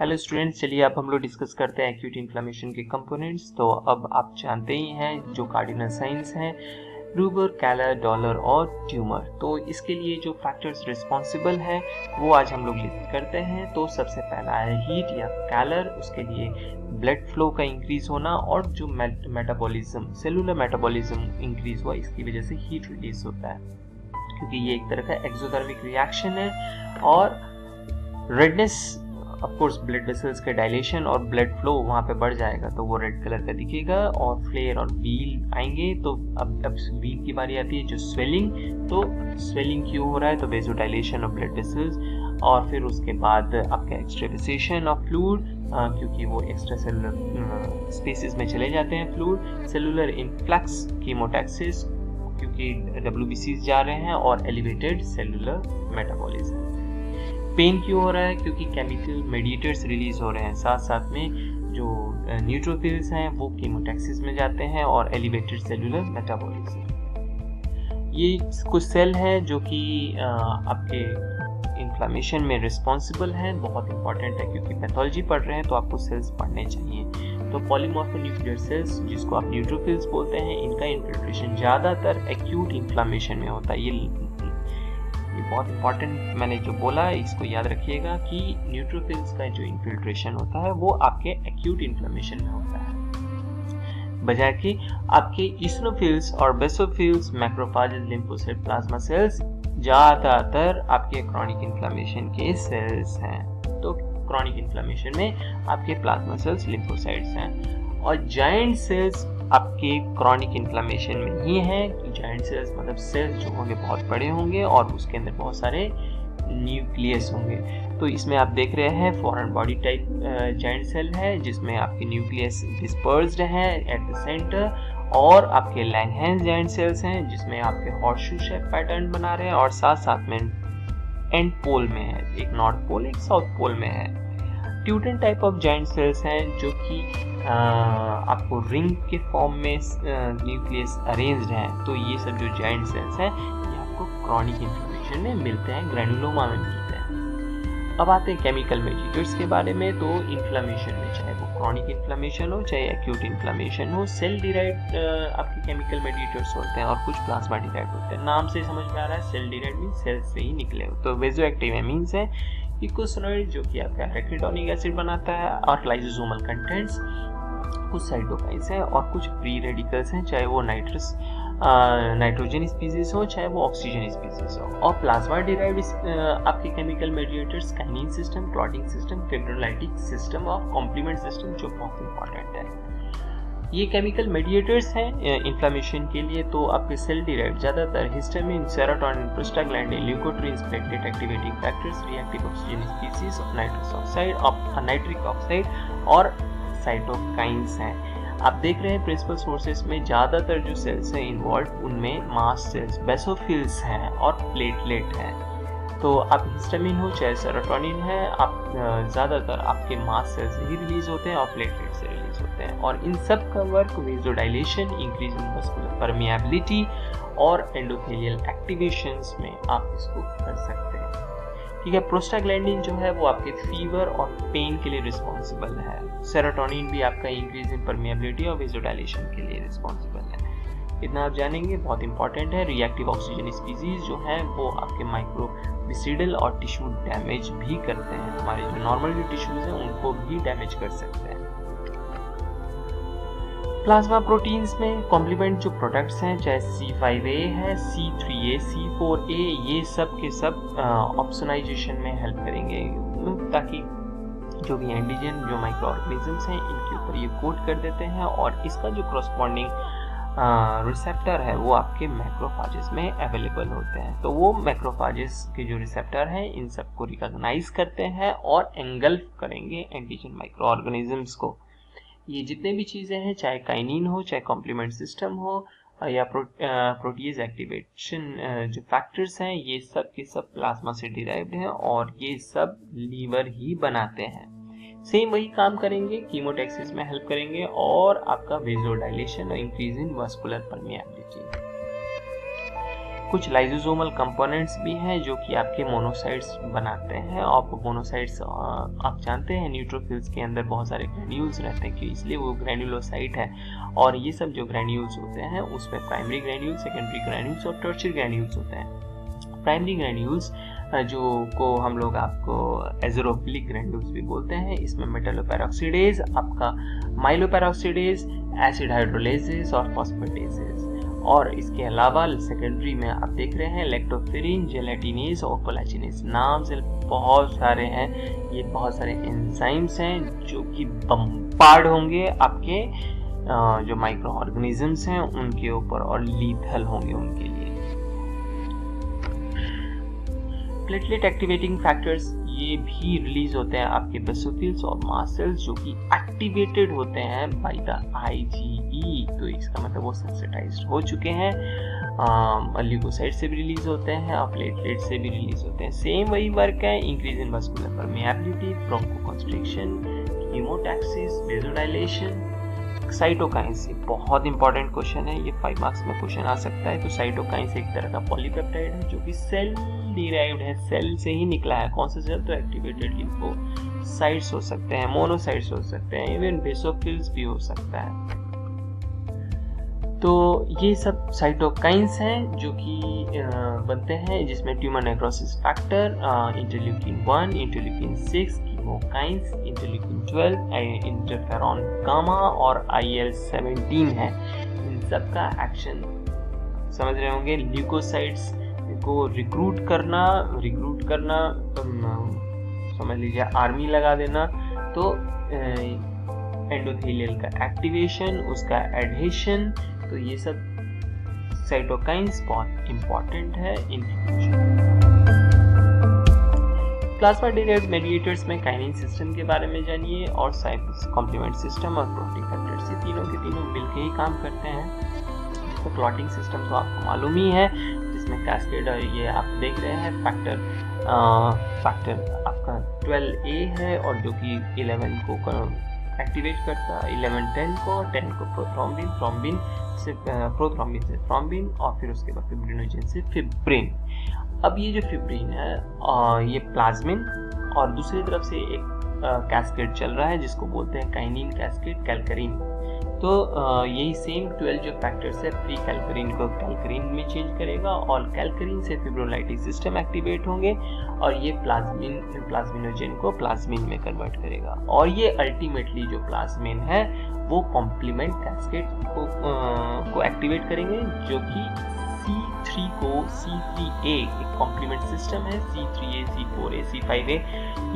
Hello students, चलिए अब हम लोग डिस्कस करते हैं एक्यूट इन्फ्लेमेशन के कंपोनेंट्स। तो अब आप जानते ही हैं जो कार्डिनल साइंस हैं, रूबर, कैलर, डॉलर और ट्यूमर। तो इसके लिए जो फैक्टर्स रिस्पॉन्सिबल हैं वो आज हम लोग लिस्ट करते हैं। तो सबसे पहला है हीट या कैलर, उसके लिए ब्लड फ्लो का इंक्रीज होना और जो मेटाबॉलिज्म, सेलुलर मेटाबॉलिज्म इंक्रीज हुआ, इसकी वजह से हीट रिलीज होता है, क्योंकि ये एक तरह का एक्सोथर्मिक रिएक्शन है। और redness, of course blood vessels के डायलेशन और ब्लड फ्लो वहाँ पे बढ़ जाएगा तो वो रेड कलर का दिखेगा। और फ्लेयर और व्हील आएंगे। तो अब व्हील की बारी आती है, जो स्वेलिंग। तो स्वेलिंग क्यों हो रहा है? तो वेसोडाइलेशन ऑफ ब्लड वेसल्स। और फिर उसके बाद आपका एक्सट्रावेसेशन ऑफ फ्लूइड, क्योंकि वो एक्स्ट्रा सेलुलर स्पेसेस में चले जाते हैं फ्लूइड। सेलुलर इन्फ्लक्स, कीमोटैक्सिस, क्योंकि WBCs जा रहे हैं। और एलिवेटेड सेलुलर मेटाबॉलिज्म। पेन क्यों हो रहा है? क्योंकि केमिकल मेडिएटर्स रिलीज हो रहे हैं, साथ साथ में जो न्यूट्रोफिल्स हैं वो कीमोटैक्सिस में जाते हैं और एलिवेटेड सेलुलर मेटाबॉलिज्म। ये कुछ सेल हैं जो कि आपके इन्फ्लेमेशन में रिस्पॉन्सिबल हैं। बहुत इंपॉर्टेंट है, क्योंकि पैथोलॉजी पढ़ रहे हैं तो आपको सेल्स पढ़ने चाहिए। तो पॉलीमॉर्फोन्यूक्लियर सेल्स, जिसको आप न्यूट्रोफिल्स बोलते हैं, इनका इन्फिल्ट्रेशन ज़्यादातर एक्यूट इन्फ्लेमेशन में होता है। ये बहुत इंपॉर्टेंट मैंने जो बोला है इसको याद रखिएगा कि न्यूट्रोफिल्स का जो इन्फिल्ट्रेशन होता है वो आपके एक्यूट इन्फ्लेमेशन में होता है, बजाय कि आपके इसिनोफिल्स और basophils, macrophages, lymphocyte, plasma cells ज़्यादातर आपके क्रॉनिक इन्फ्लेमेशन के सेल्स हैं। तो क्रॉनिक इन्फ्लेमेशन में आपके प्लाज्मा सेल्स, लिम्फोसाइट्स हैं। और जायंट सेल्स आपके क्रॉनिक इन्फ्लेमेशन में ही है कि जायंट सेल्स मतलब सेल्स जो होंगे बहुत बड़े होंगे और उसके अंदर बहुत सारे न्यूक्लियस होंगे। तो इसमें आप देख रहे हैं foreign body type giant cell है, जिसमें आपके न्यूक्लियस डिस्पर्स्ड है एट द सेंटर। और आपके लैंगहैंस जायंट सेल्स हैं, जिसमें आपके हॉर्सशू शेप पैटर्न बना रहे हैं और साथ साथ में एंड पोल में है, एक नॉर्थ पोल एक साउथ पोल में है। ट्यूटन टाइप ऑफ जायंट सेल्स हैं जो कि आपको रिंग के फॉर्म में न्यूक्लियस अरेंज्ड हैं। तो ये सब जो जायंट सेल्स हैं ये आपको क्रॉनिक इन्फ्लेमेशन में मिलते हैं, ग्रैनुलोमा में मिलते हैं। अब आते हैं केमिकल मेडिएटर्स के बारे में। तो इन्फ्लेमेशन में, चाहे वो क्रॉनिक इन्फ्लेमेशन हो चाहे एक्यूट इन्फ्लेमेशन हो, सेल डिराइव्ड आपके केमिकल मेडिएटर्स होते हैं और कुछ प्लाज्मा डिराइव्ड होते हैं। नाम से समझ में आ रहा है, सेल डिराइव्ड मींस सेल से ही निकले हो। तो वेजोएक्टिव एमीन्स हैं, इकोसिनोइड जो कि आपका एराकिडोनिक एसिड बनाता है, और लाइसोसोमल कंटेंट्स, कुछ साइटोकाइंस हैं और कुछ फ्री रेडिकल्स हैं, चाहे वो नाइट्रोजन स्पीसीज हो चाहे वो ऑक्सीजन स्पीसीज हो। और प्लाज्मा डिराइव्ड आपके chemical mediators kinin system, clotting system, fibrinolytic system और कॉम्प्लीमेंट सिस्टम, जो बहुत इंपॉर्टेंट है। ये केमिकल मेडिएटर्स हैं इन्फ्लेमेशन के लिए। तो आपके सेल डिराइव्ड ज़्यादातर histamine, serotonin, prostaglandin, leukotrienes, platelet activating factors, reactive oxygen species of nitrous oxide, nitric oxide और साइटोकाइंस हैं। आप देख रहे हैं प्रिंसिपल सोर्सेस में ज़्यादातर जो सेल्स हैं इन्वॉल्व, उनमें मास्ट सेल्स, बेसोफिल्स हैं और प्लेटलेट हैं। तो आप हिस्टामिन हो चाहे सेरोटोनिन है, आप ज़्यादातर आपके मास्ट सेल से ही रिलीज होते हैं और प्लेटलेट से रिलीज होते हैं। और इन सब का work vasodilation, increase in muscular permeability और एंडोथेलियल एक्टिवेशंस में आप इसको कर सकते हैं। ठीक है। प्रोस्टाग्लैंडिन जो है वो आपके फीवर और पेन के लिए रिस्पॉन्सिबल है। सेरोटोनिन भी आपका इंक्रीज इन परमिएबिलिटी और वेसोडाइलेशन के लिए रिस्पॉन्सिबल है। इतना आप जानेंगे, बहुत इंपॉर्टेंट है। रिएक्टिव ऑक्सीजन स्पीसीज जो हैं वो आपके माइक्रोविसिडल और टिश्यू डैमेज भी करते हैं। हमारे जो नॉर्मल जो टिश्यूज हैं उनको भी डैमेज कर सकते हैं। प्लाज्मा प्रोटीन्स में कॉम्प्लीमेंट जो प्रोडक्ट्स हैं, चाहे C5a है, C3a, C4a, ये सब के सब ऑप्सोनाइजेशन में हेल्प करेंगे, ताकि जो भी एंटीजन, जो माइक्रो ऑर्गेनिजम्स हैं, इनके ऊपर ये कोट कर देते हैं और इसका जो करस्पॉन्डिंग रिसेप्टर है वो आपके मैक्रोफेजेस में अवेलेबल होते हैं। तो वो मैक्रोफेजेस के जो रिसेप्टर हैं इन सबको रिकॉग्नाइज करते हैं और एंगल्फ करेंगे एंटीजन माइक्रो ऑर्गेनिजम्स को। ये जितने भी चीज़ें हैं, चाहे काइनिन हो चाहे कॉम्प्लीमेंट सिस्टम हो या प्रोटीज एक्टिवेशन जो फैक्टर्स हैं, ये सब के सब प्लाज्मा से डिराइव्ड हैं और ये सब लीवर ही बनाते हैं। सेम वही काम करेंगे, कीमोटैक्सिस में हेल्प करेंगे और आपका वेसोडाइलेशन और इंक्रीज इन वास्कुलर परमिएबिलिटी। कुछ लाइसोसोमल कंपोनेंट्स भी हैं जो कि आपके मोनोसाइट्स बनाते हैं। और मोनोसाइट्स आप जानते हैं न्यूट्रोफिल्स के अंदर बहुत सारे ग्रैन्यूल्स रहते हैं, कि इसलिए वो ग्रैन्युलोसाइट है। और ये सब जो ग्रैन्यूल्स होते हैं उसमें प्राइमरी ग्रैन्यूल्स, सेकेंडरी ग्रैन्यूल्स और टर्शियरी ग्रैन्यूल्स होते हैं। प्राइमरी ग्रैन्यूल्स जो को हम लोग आपको एज़ोरोफिलिक ग्रैन्यूल्स भी बोलते हैं। इसमें मेटालोपेरोक्सीडेज, आपका माइलोपेरोक्सीडेज, एसिड हाइड्रोलेसेस और फॉस्फेटेसेस। और इसके अलावा सेकेंडरी में आप देख रहे हैं लैक्टोफेरिन, जेलेटिनेज और कोलेजिनेज। नाम से बहुत सारे हैं, ये बहुत सारे एंजाइम्स हैं जो कि बम्बार्ड होंगे आपके जो माइक्रो ऑर्गेनिजम्स हैं उनके ऊपर और लीथल होंगे उनके लिए। प्लेटलेट एक्टिवेटिंग फैक्टर्स ये भी रिलीज होते हैं आपके बेसोफिल्स और मास्ट सेल्स जो कि एक्टिवेटेड होते हैं बाय द IgE। तो इसका मतलब वो सेंसिटाइज्ड हो चुके हैं। ल्यूकोसाइट से भी रिलीज होते हैं और प्लेटलेट से भी रिलीज होते हैं। सेम वही वर्क है, increase in muscular permeability, bronchoconstriction, chemotaxis, vasodilation. Cytokines ये बहुत इंपॉर्टेंट क्वेश्चन है, ये 5 मार्क्स में क्वेश्चन आ सकता है। तो साइटोकाइंस एक तरह का पॉलीपेप्टाइड है जो कि सेल डिराइव्ड है, सेल से ही निकला है। कौन सा सेल? तो एक्टिवेटेड लिम्फोसाइट्स हो सकते हैं, मोनोसाइट्स हो सकते हैं, इवन बेसोफिल्स भी हो सकता है। तो ये सब साइटोकाइंस हैं जो कि बनते हैं, जिसमें tumour necrosis factor, interleukin 1, interleukin 6, chemokines, interleukin 12, interferon gamma और IL-17 है। इन सब का एक्शन समझ रहे होंगे। ल्यूकोसाइट्स को रिक्रूट करना समझ लीजिए आर्मी लगा देना। तो एंडोथेलियल का एक्टिवेशन, उसका एडहेशन, तो ये सब साइटोकाइंस बहुत इंपॉर्टेंट है इन्फ्लेमेशन। प्लाज्मा डिराइव्ड मेडिएटर्स में काइनिन सिस्टम के बारे में जानिए और कॉम्प्लीमेंट सिस्टम और क्लॉटिंग फैक्टर्स, ये तीनों के तीनों मिलकर ही काम करते हैं। तो क्लॉटिंग सिस्टम तो आपको मालूम ही है, जिसमें कैस्केड ये आप देख रहे हैं फैक्टर आपका 12A है और जो कि 11 को एक्टिवेट करता है, 11-10 को, 10 को प्रोथ्रोम्बिन से प्रोथ्रोम्बिन से थ्रोम्बिन और फिर उसके बाद फिब्रिनोजन से फिब्रिन। अब ये जो फिब्रिन है ये प्लाज्मिन और दूसरी तरफ से एक कैस्केड चल रहा है जिसको बोलते हैं काइनिन कैस्केड, कैलकरीन। तो यही सेम 12 जो फैक्टर्स है प्री कैलकरीन को कैलकरीन में चेंज करेगा और कैलकरीन से फिब्रोलाइटिक सिस्टम एक्टिवेट होंगे और ये प्लाज्मिनोजेन को प्लाज्मिन में कन्वर्ट करेगा। और ये अल्टीमेटली जो प्लाज्मिन है वो कॉम्प्लीमेंट कैस्केड को एक्टिवेट करेंगे, जो कि C3 को C3A एक कॉम्प्लीमेंट सिस्टम है, C3A, C4A, C5A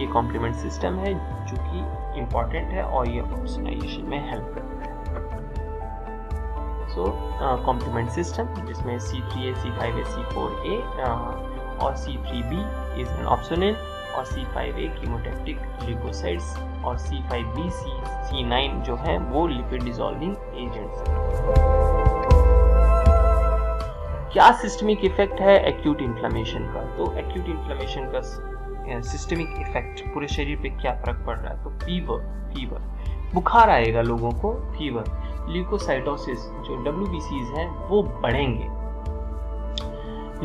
ये कॉम्प्लीमेंट सिस्टम है जो कि इम्पॉर्टेंट है और ये ऑप्सोनाइजेशन में हेल्प करता है। सो कॉम्प्लीमेंट सिस्टम जिसमें C3A, C5A, C4A और C3B इज एन ऑप्सोनिन और C5A कीमोटैक्टिक ल्यूकोसाइट्स और C5B, C9 जो है वो लिपिड डिसॉल्विंग एजेंट्स हैं। क्या सिस्टमिक इफेक्ट है एक्यूट इन्फ्लेमेशन का? तो एक्यूट इन्फ्लेमेशन का सिस्टमिक इफेक्ट पूरे शरीर पे क्या फर्क पड़ रहा है? तो फीवर, बुखार आएगा लोगों को, फीवर, ल्यूकोसाइटोसिस जो WBCs हैं वो बढ़ेंगे,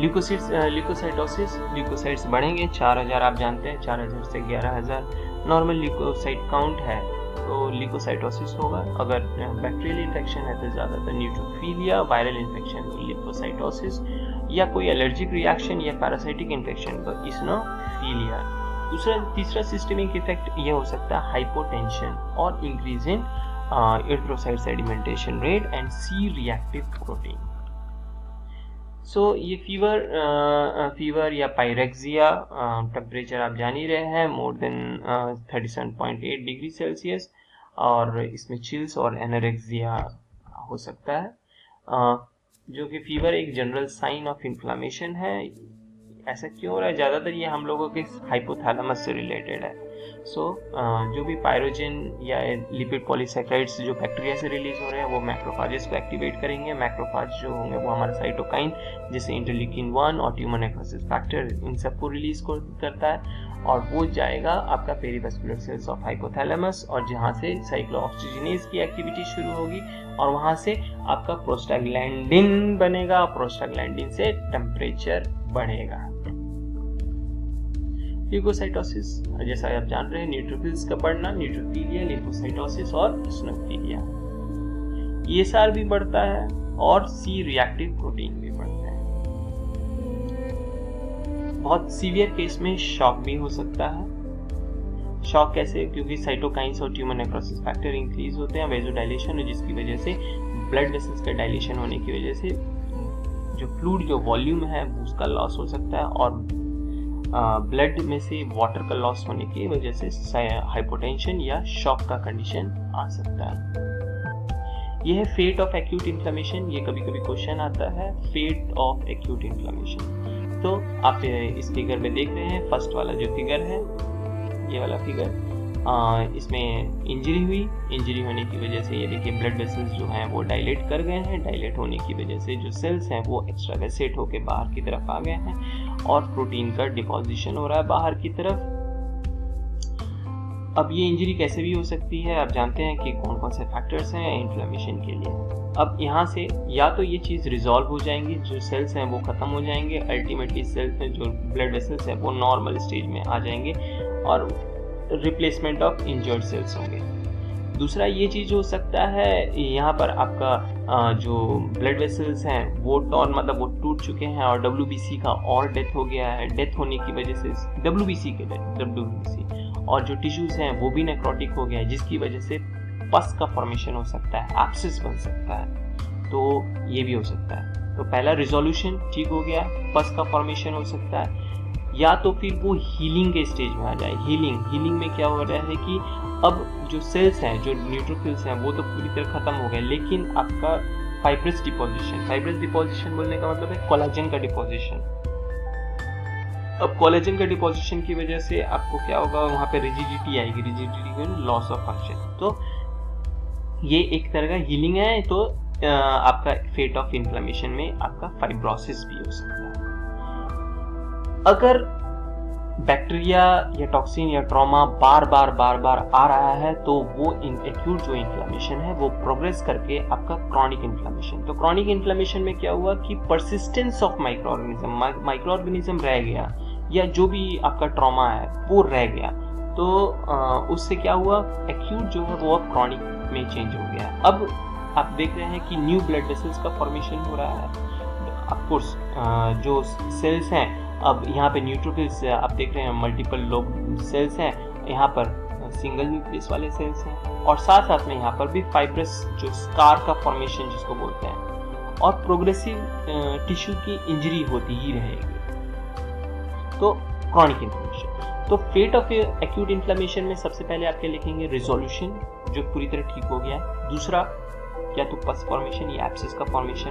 ल्यूकोसाइट्स बढ़ेंगे। 4000 आप जानते हैं, 4000 से 11000 नॉर्मल ल्यूकोसाइट काउंट है, तो ल्यूकोसाइटोसिस होगा। अगर बैक्टीरियल इन्फेक्शन है तो ज़्यादातर न्यूट्रोफिलिया, वायरल इन्फेक्शन लिपोसाइटोसिस या कोई एलर्जिक रिएक्शन या पैरासाइटिक इन्फेक्शन तो इसनोफिलिया। तीसरा सिस्टमिक इफेक्ट ये हो सकता है हाइपोटेंशन और increase in erythrocyte sedimentation rate and C reactive protein. So ये फीवर या पायरेक्सिया, टेम्परेचर आप जान ही रहे हैं मोर देन 37.8 डिग्री सेल्सियस, और इसमें चिल्स और एनोरेक्सिया हो सकता है, जो कि फीवर एक जनरल साइन ऑफ इन्फ्लामेशन है। ऐसा क्यों हो रहा है? ज़्यादातर ये हम लोगों के हाइपोथैलेमस से रिलेटेड है। जो भी पायरोजिन या लिपिड पॉलीसैकेराइड्स जो बैक्टीरिया से रिलीज हो रहे हैं वो मैक्रोफाजेस को एक्टिवेट करेंगे। मैक्रोफाज जो होंगे वो हमारा साइटोकाइन जैसे इंटरल्यूकिन 1 और ट्यूमर नेक्रोसिस फैक्टर इन सबको रिलीज करता है। और वो जाएगा आपका पेरिवेस्कुलर सेल्स ऑफ हाइपोथैलेमस, और जहाँ से साइक्लोऑक्सीजिनेज की एक्टिविटी शुरू होगी और वहाँ से आपका प्रोस्टाग्लैंडिन बनेगा। प्रोस्टाग्लैंडिन से टेम्परेचर बढ़ेगा। ल्यूकोसाइटोसिस, जैसा आप जान रहे हैं, न्यूट्रोफिल्स का बढ़ना, न्यूट्रोफिलिया, लिम्फोसाइटोसिस और इसिनोफिलिया, ESR भी बढ़ता है और C रिएक्टिव प्रोटीन भी बढ़ता है। बहुत सीवियर केस में शॉक भी हो सकता है। शॉक कैसे? क्योंकि साइटोकाइंस और ट्यूमर नेक्रोसिस फैक्टर इंक्रीज होते हैं, वेजोडाइलेशन, जिसकी वजह से ब्लड वेसल्स का डायलेशन होने की वजह से जो फ्लूइड जो वॉल्यूम है उसका लॉस हो सकता है, और ब्लड में से वाटर का लॉस होने की वजह से हाइपोटेंशन या शॉक का कंडीशन आ सकता है। यह है फेट ऑफ एक्यूट इन्फ्लेमेशन। ये कभी कभी क्वेश्चन आता है, फेट ऑफ एक्यूट इन्फ्लेमेशन। तो आप इस फिगर में देख रहे हैं, फर्स्ट वाला जो फिगर है, ये वाला फिगर, इसमें इंजरी हुई। इंजरी होने की वजह से ये देखिए ब्लड वेसल्स जो हैं वो डायलेट कर गए हैं। डायलेट होने की वजह से जो सेल्स हैं वो एक्स्ट्रावेसेट होकर बाहर की तरफ आ गए हैं और प्रोटीन का डिपोजिशन हो रहा है बाहर की तरफ। अब ये इंजरी कैसे भी हो सकती है, आप जानते हैं कि कौन कौन से फैक्टर्स हैं इन्फ्लेमेशन के लिए। अब यहाँ से या तो ये चीज़ रिजॉल्व हो जाएंगी, जो सेल्स हैं वो ख़त्म हो जाएंगे, अल्टीमेटली सेल्स में जो ब्लड वेसल्स हैं वो नॉर्मल स्टेज में आ जाएंगे और रिप्लेसमेंट ऑफ इंजर्ड सेल्स होंगे। दूसरा ये चीज़ हो सकता है, यहाँ पर आपका जो ब्लड वेसल्स हैं वो मतलब वो टूट चुके हैं और WBC का और डेथ हो गया है। डेथ होने की वजह से WBC और जो टिश्यूज हैं वो भी नेक्रोटिक हो गया है, जिसकी वजह से पस का फॉर्मेशन हो सकता है, एब्सिस बन सकता है। तो ये भी हो सकता है। तो पहला रिजोल्यूशन ठीक हो गया, पस का फॉर्मेशन हो सकता है, या तो फिर वो हीलिंग के स्टेज में आ जाए। हीलिंग में क्या हो रहा है कि अब जो सेल्स हैं, जो न्यूट्रोफिल्स हैं, वो तो पूरी तरह खत्म हो गए, लेकिन आपका फाइब्रस डिपोजिशन बोलने का मतलब है कोलेजन का डिपोजिशन। अब कोलेजन का डिपोजिशन की वजह से आपको क्या होगा, वहाँ पे रिजिडिटी आएगी, रिजिडिटी लॉस ऑफ फंक्शन। तो ये एक तरह का हीलिंग है। तो आपका फेट ऑफ इन्फ्लेमेशन में आपका फाइब्रोसिस भी हो सकता है। अगर बैक्टीरिया या टॉक्सिन या ट्रॉमा बार बार आ रहा है तो वो एक्यूट जो इन्फ्लेमेशन है वो प्रोग्रेस करके आपका क्रॉनिक इन्फ्लेमेशन। तो क्रॉनिक इन्फ्लेमेशन में क्या हुआ कि परसिस्टेंस ऑफ माइक्रो ऑर्गेनिज्म रह गया, या जो भी आपका ट्रॉमा है वो रह गया। तो उससे क्या हुआ, एक्यूट जो है वो अब क्रॉनिक में चेंज हो गया। अब आप देख रहे हैं कि न्यू ब्लड वेसल्स का फॉर्मेशन हो रहा है। ऑफ कोर्स जो सेल्स हैं, अब यहाँ पे न्यूट्रोफिल्स आप देख रहे हैं, मल्टीपल लोब सेल्स हैं, यहाँ पर सिंगल न्यूक्लियस वाले सेल्स हैं, और साथ साथ में यहाँ पर भी फाइब्रस जो स्कार का फॉर्मेशन जिसको बोलते हैं, और प्रोग्रेसिव टिश्यू की इंजरी होती ही रहेगी। तो क्रॉनिक इन्फ्लेमेशन। तो फेट ऑफ एक्यूट इन्फ्लेमेशन में सबसे पहले आपके लिखेंगे रिजोल्यूशन, जो पूरी तरह ठीक हो गया। दूसरा, या तो पस फॉर्मेशन या एब्सिस का फॉर्मेशन।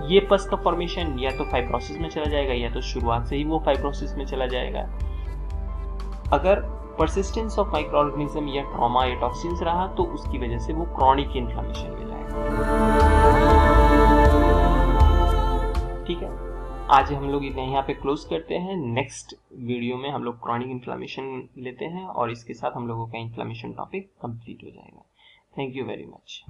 ये पस का फॉर्मेशन या तो फाइब्रोसिस में चला जाएगा, या तो शुरुआत से ही वो फाइब्रोसिस में चला जाएगा। अगर परसिस्टेंस ऑफ माइक्रो ऑर्गेनिज्म या ट्रॉमा या टॉक्सिन्स रहा तो उसकी वजह से वो क्रॉनिक इन्फ्लेमेशन में जाएगा। ठीक है, आज हम लोग यहाँ पे क्लोज करते हैं। नेक्स्ट वीडियो में हम लोग क्रॉनिक इन्फ्लेमेशन लेते हैं और इसके साथ हम लोगों का इन्फ्लेमेशन टॉपिक कंप्लीट हो जाएगा। Thank you very much.